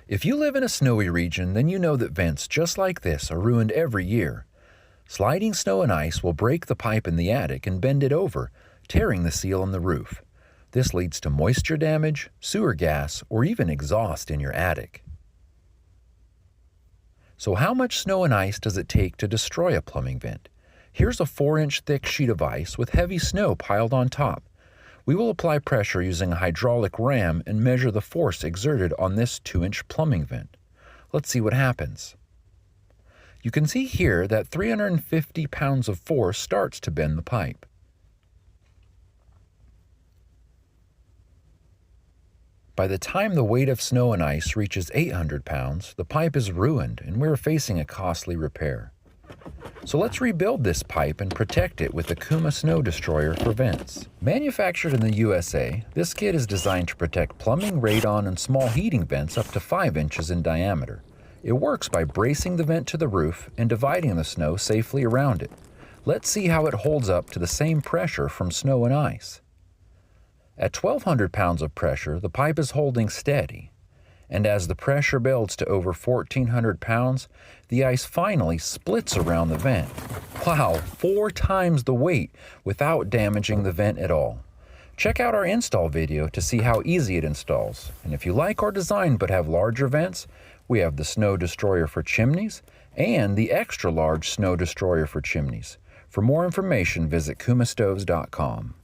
If you live in a snowy region, then you know that vents just like this are ruined every year. Sliding snow and ice will break the pipe in the attic and bend it over, tearing the seal on the roof. This leads to moisture damage, sewer gas, or even exhaust in your attic. So how much snow and ice does it take to destroy a plumbing vent? Here's a 4-inch thick sheet of ice with heavy snow piled on top. We will apply pressure using a hydraulic ram and measure the force exerted on this 2-inch plumbing vent. Let's see what happens. You can see here that 350 pounds of force starts to bend the pipe. By the time the weight of snow and ice reaches 800 pounds, the pipe is ruined and we're facing a costly repair. So let's rebuild this pipe and protect it with the Kuma Snow Destroyer for vents. Manufactured in the USA, this kit is designed to protect plumbing, radon, and small heating vents up to 5 inches in diameter. It works by bracing the vent to the roof and dividing the snow safely around it. Let's see how it holds up to the same pressure from snow and ice. At 1,200 pounds of pressure, the pipe is holding steady. And as the pressure builds to over 1,400 pounds, the ice finally splits around the vent. Wow, 4 times the weight without damaging the vent at all. Check out our install video to see how easy it installs. And if you like our design but have larger vents, we have the Snow Destroyer for chimneys and the extra large Snow Destroyer for chimneys. For more information, visit kumastoves.com.